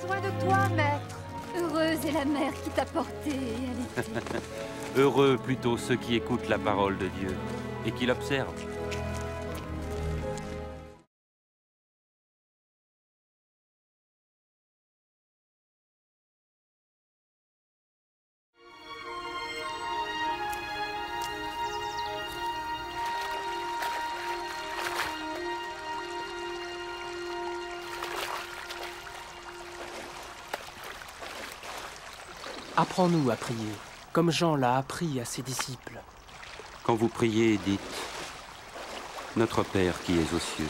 soin de toi, maître. Heureuse est la mère qui t'a porté et allaité. Heureux plutôt ceux qui écoutent la parole de Dieu et qui l'observent. Apprends-nous à prier, comme Jean l'a appris à ses disciples. Quand vous priez, dites « Notre Père qui es aux cieux,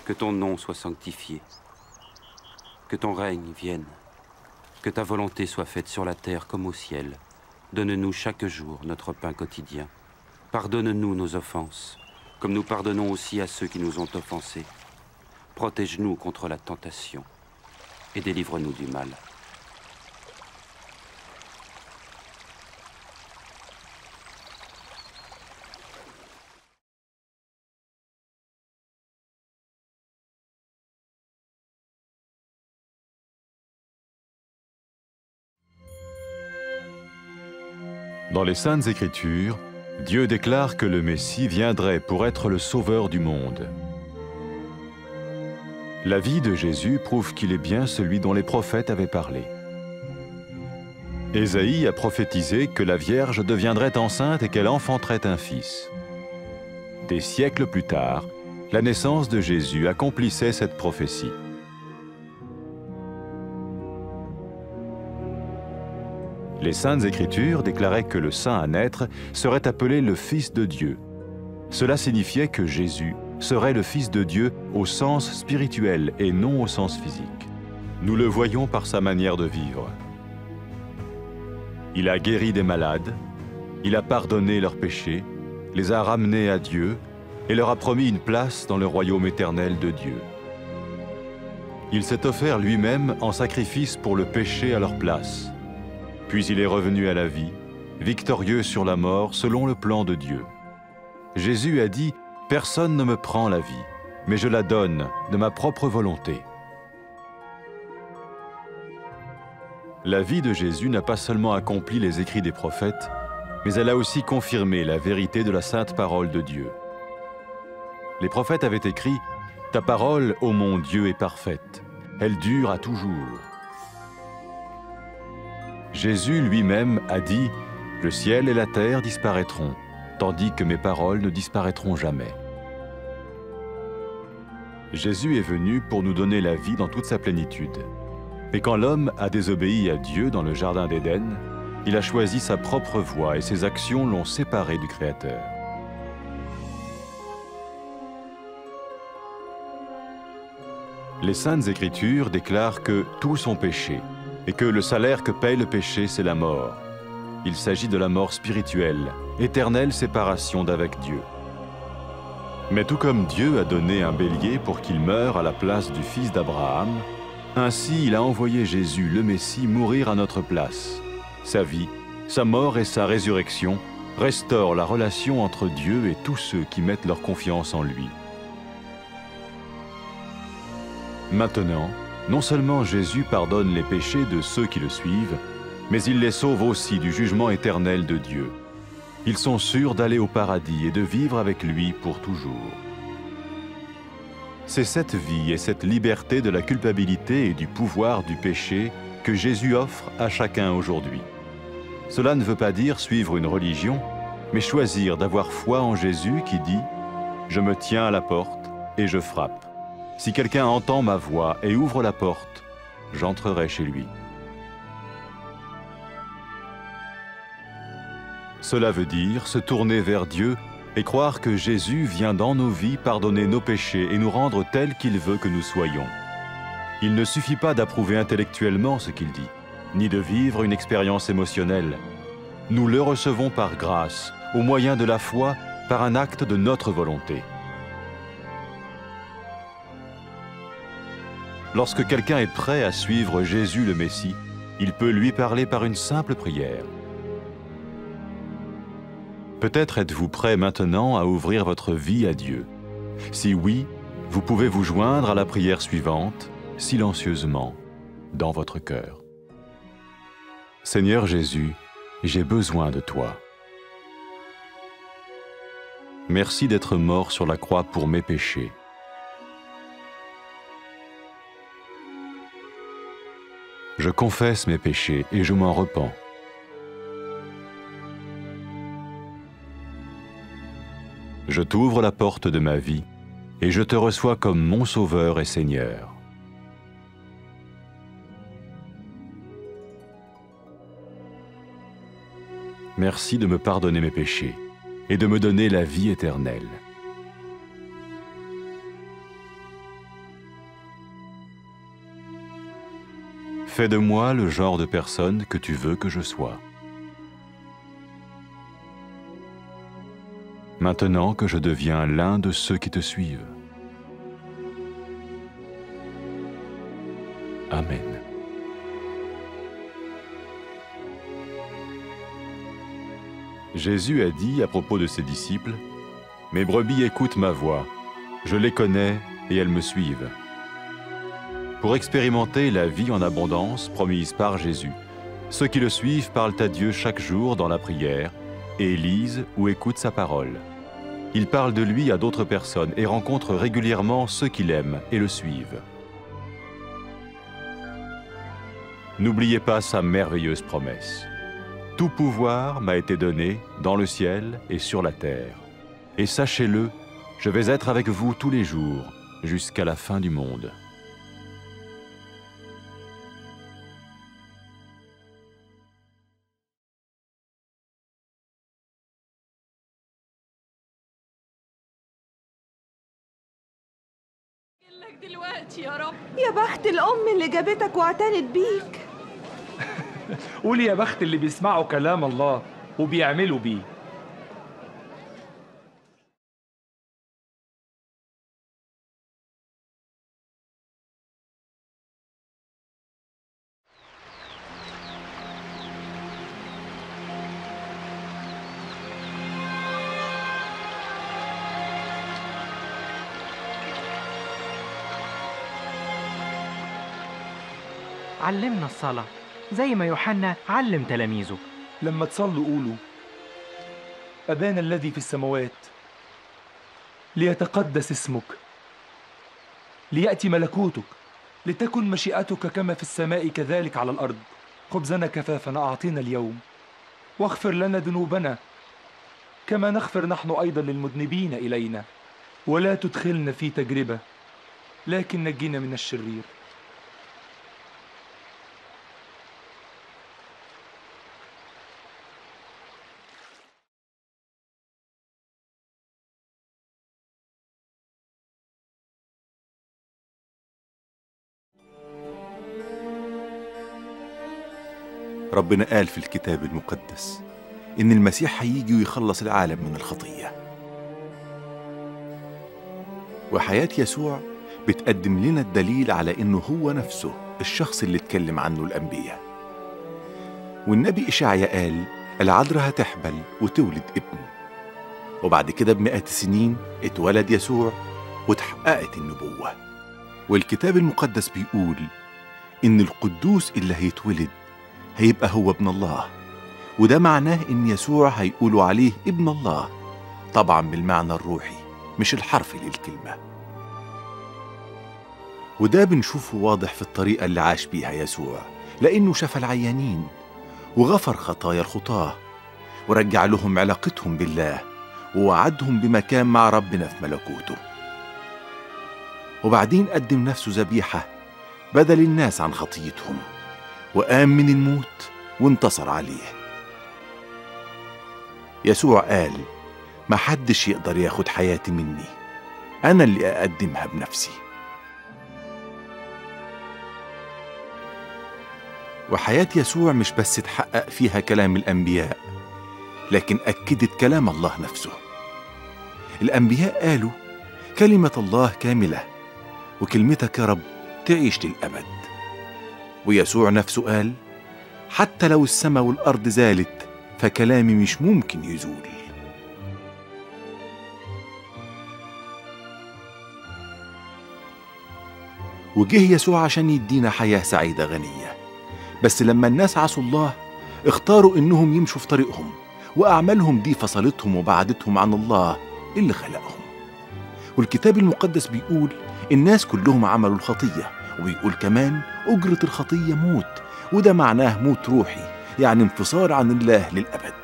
que ton nom soit sanctifié, que ton règne vienne, que ta volonté soit faite sur la terre comme au ciel. Donne-nous chaque jour notre pain quotidien. Pardonne-nous nos offenses, comme nous pardonnons aussi à ceux qui nous ont offensés. Protège-nous contre la tentation et délivre-nous du mal. » Dans les Saintes Écritures, Dieu déclare que le Messie viendrait pour être le sauveur du monde. La vie de Jésus prouve qu'il est bien celui dont les prophètes avaient parlé. Ésaïe a prophétisé que la Vierge deviendrait enceinte et qu'elle enfanterait un fils. Des siècles plus tard, la naissance de Jésus accomplissait cette prophétie. Les Saintes Écritures déclaraient que le saint à naître serait appelé le Fils de Dieu. Cela signifiait que Jésus serait le Fils de Dieu au sens spirituel et non au sens physique. Nous le voyons par sa manière de vivre. Il a guéri des malades, il a pardonné leurs péchés, les a ramenés à Dieu et leur a promis une place dans le royaume éternel de Dieu. Il s'est offert lui-même en sacrifice pour le péché à leur place. Puis il est revenu à la vie, victorieux sur la mort selon le plan de Dieu. Jésus a dit « Personne ne me prend la vie, mais je la donne de ma propre volonté. » La vie de Jésus n'a pas seulement accompli les écrits des prophètes, mais elle a aussi confirmé la vérité de la sainte parole de Dieu. Les prophètes avaient écrit « Ta parole, ô mon Dieu, est parfaite, elle dure à toujours. » Jésus lui-même a dit « Le ciel et la terre disparaîtront, tandis que mes paroles ne disparaîtront jamais. » Jésus est venu pour nous donner la vie dans toute sa plénitude. Mais quand l'homme a désobéi à Dieu dans le jardin d'Éden, il a choisi sa propre voie et ses actions l'ont séparé du Créateur. Les Saintes Écritures déclarent que tous ont péché et que le salaire que paye le péché, c'est la mort. Il s'agit de la mort spirituelle, éternelle séparation d'avec Dieu. Mais tout comme Dieu a donné un bélier pour qu'il meure à la place du fils d'Abraham, ainsi il a envoyé Jésus, le Messie, mourir à notre place. Sa vie, sa mort et sa résurrection restaurent la relation entre Dieu et tous ceux qui mettent leur confiance en lui. Maintenant, non seulement Jésus pardonne les péchés de ceux qui le suivent, mais il les sauve aussi du jugement éternel de Dieu. Ils sont sûrs d'aller au paradis et de vivre avec lui pour toujours. C'est cette vie et cette liberté de la culpabilité et du pouvoir du péché que Jésus offre à chacun aujourd'hui. Cela ne veut pas dire suivre une religion, mais choisir d'avoir foi en Jésus qui dit « Je me tiens à la porte et je frappe. Si quelqu'un entend ma voix et ouvre la porte, j'entrerai chez lui. » Cela veut dire se tourner vers Dieu et croire que Jésus vient dans nos vies pardonner nos péchés et nous rendre tels qu'il veut que nous soyons. Il ne suffit pas d'approuver intellectuellement ce qu'il dit, ni de vivre une expérience émotionnelle. Nous le recevons par grâce, au moyen de la foi, par un acte de notre volonté. Lorsque quelqu'un est prêt à suivre Jésus le Messie, il peut lui parler par une simple prière. Peut-être êtes-vous prêt maintenant à ouvrir votre vie à Dieu. Si oui, vous pouvez vous joindre à la prière suivante, silencieusement. dans votre cœur. Seigneur Jésus, j'ai besoin de toi. Merci d'être mort sur la croix pour mes péchés. Je confesse mes péchés et je m'en repens. Je t'ouvre la porte de ma vie et je te reçois comme mon Sauveur et Seigneur. Merci de me pardonner mes péchés et de me donner la vie éternelle. Fais de moi le genre de personne que tu veux que je sois. Maintenant que je deviens l'un de ceux qui te suivent. Amen. Jésus a dit à propos de ses disciples, « Mes brebis écoutent ma voix, je les connais et elles me suivent. » Pour expérimenter la vie en abondance promise par Jésus, ceux qui le suivent parlent à Dieu chaque jour dans la prière et lisent ou écoutent sa parole. Ils parlent de lui à d'autres personnes et rencontrent régulièrement ceux qui l'aiment et le suivent. N'oubliez pas sa merveilleuse promesse. Tout pouvoir m'a été donné dans le ciel et sur la terre. Et sachez-le, je vais être avec vous tous les jours, jusqu'à la fin du monde. يا بخت الأم اللي جابتك واعتنت بيك. قولي يا بخت اللي بيسمعوا كلام الله وبيعملوا بيه. علمنا الصلاة زي ما يوحنا علم تلاميذه. لما تصلوا قولوا: أبانا الذي في السماوات، ليتقدس اسمك، ليأتي ملكوتك، لتكن مشيئتك كما في السماء كذلك على الأرض. خبزنا كفافنا أعطينا اليوم، واغفر لنا ذنوبنا كما نغفر نحن أيضا للمذنبين إلينا، ولا تدخلنا في تجربة لكن نجينا من الشرير. ربنا قال في الكتاب المقدس إن المسيح هيجي ويخلص العالم من الخطية، وحياة يسوع بتقدم لنا الدليل على إنه هو نفسه الشخص اللي اتكلم عنه الأنبياء. والنبي إشعياء قال العذراء هتحبل وتولد ابن، وبعد كده ب100 سنين اتولد يسوع وتحققت النبوة. والكتاب المقدس بيقول إن القدوس اللي هيتولد هيبقى هو ابن الله، وده معناه إن يسوع هيقولوا عليه ابن الله، طبعا بالمعنى الروحي مش الحرفي للكلمة. وده بنشوفه واضح في الطريقة اللي عاش بيها يسوع، لأنه شفى العيانين وغفر خطايا الخطاة ورجع لهم علاقتهم بالله ووعدهم بمكان مع ربنا في ملكوته. وبعدين قدم نفسه ذبيحة بدل الناس عن خطيتهم، وقام من الموت وانتصر عليه. يسوع قال محدش يقدر ياخد حياتي مني، أنا اللي أقدمها بنفسي. وحياة يسوع مش بس تحقق فيها كلام الأنبياء، لكن أكدت كلام الله نفسه. الأنبياء قالوا كلمة الله كاملة، وكلمتك يا رب تعيش للأبد. ويسوع نفسه قال حتى لو السماء والأرض زالت فكلامي مش ممكن يزول. وجه يسوع عشان يدينا حياة سعيدة غنية. بس لما الناس عصوا الله اختاروا إنهم يمشوا في طريقهم، وأعمالهم دي فصلتهم وبعدتهم عن الله اللي خلقهم. والكتاب المقدس بيقول الناس كلهم عملوا الخطية، وبيقول كمان أجرة الخطية موت، وده معناه موت روحي، يعني انفصال عن الله للأبد.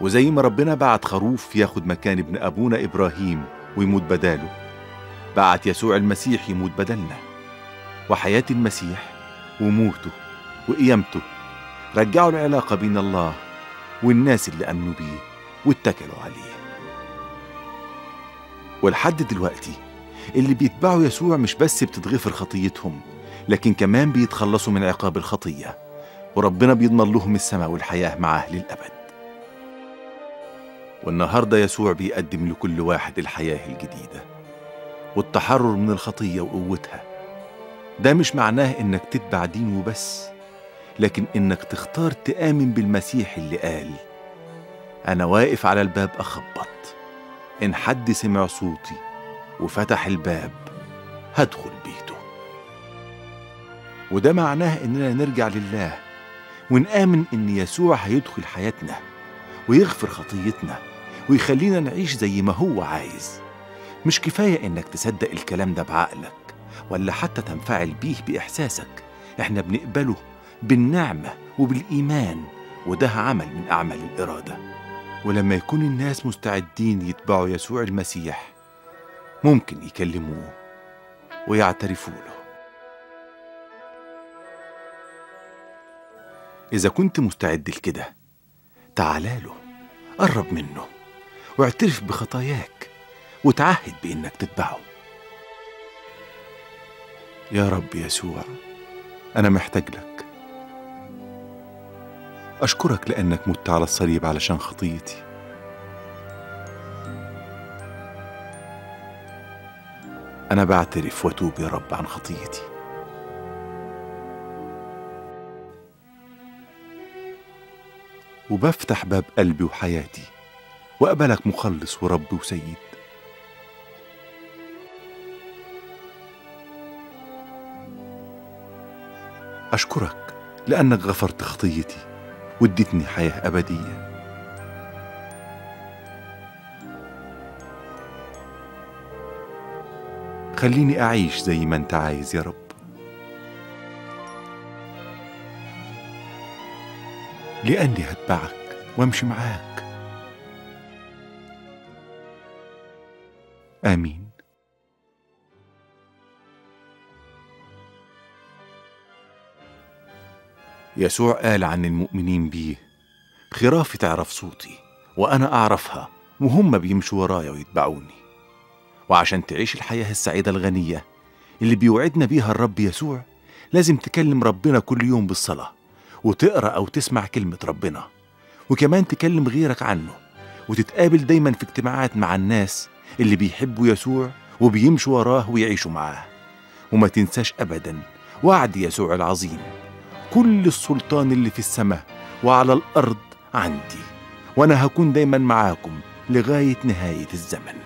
وزي ما ربنا بعت خروف ياخد مكان ابن أبونا إبراهيم ويموت بداله، بعت يسوع المسيح يموت بدلنا. وحياة المسيح وموته وقيامته رجعوا العلاقة بين الله والناس اللي آمنوا بيه واتكلوا عليه. ولحد دلوقتي اللي بيتبعوا يسوع مش بس بتتغفر خطيتهم، لكن كمان بيتخلصوا من عقاب الخطية، وربنا بيضمن لهم السماء والحياة معاه للأبد. والنهاردة يسوع بيقدم لكل واحد الحياة الجديدة والتحرر من الخطية وقوتها. ده مش معناه إنك تتبع دين وبس، لكن إنك تختار تآمن بالمسيح اللي قال: أنا واقف على الباب أخبط، إن حد سمع صوتي وفتح الباب هدخل بيته. وده معناه إننا نرجع لله ونآمن إن يسوع هيدخل حياتنا ويغفر خطيتنا ويخلينا نعيش زي ما هو عايز. مش كفاية إنك تصدق الكلام ده بعقلك ولا حتى تنفعل بيه بإحساسك، إحنا بنقبله بالنعمة وبالإيمان، وده عمل من أعمال الإرادة. ولما يكون الناس مستعدين يتبعوا يسوع المسيح ممكن يكلموه ويعترفوا له. إذا كنت مستعد لكده تعالى له، قرب منه واعترف بخطاياك وتعهد بإنك تتبعه. يا رب يسوع، أنا محتاج لك. أشكرك لأنك مت على الصليب علشان خطيتي. أنا بعترف وأتوب يا رب عن خطيتي. وبفتح باب قلبي وحياتي وأقبلك مخلص ورب وسيد. أشكرك لأنك غفرت خطيتي واديتني حياة أبدية. خليني أعيش زي ما أنت عايز يا رب. لأني هتبعك وامشي معاك. آمين. يسوع قال عن المؤمنين بيه: خرافي تعرف صوتي وأنا أعرفها وهم بيمشوا ورايا ويتبعوني. وعشان تعيش الحياة السعيدة الغنية اللي بيوعدنا بيها الرب يسوع، لازم تكلم ربنا كل يوم بالصلاة، وتقرأ أو تسمع كلمة ربنا، وكمان تكلم غيرك عنه، وتتقابل دايما في اجتماعات مع الناس اللي بيحبوا يسوع وبيمشوا وراه ويعيشوا معاه. وما تنساش أبدا وعد يسوع العظيم: كل السلطان اللي في السماء وعلى الأرض عندي، وأنا هكون دايما معاكم لغاية نهاية الزمن.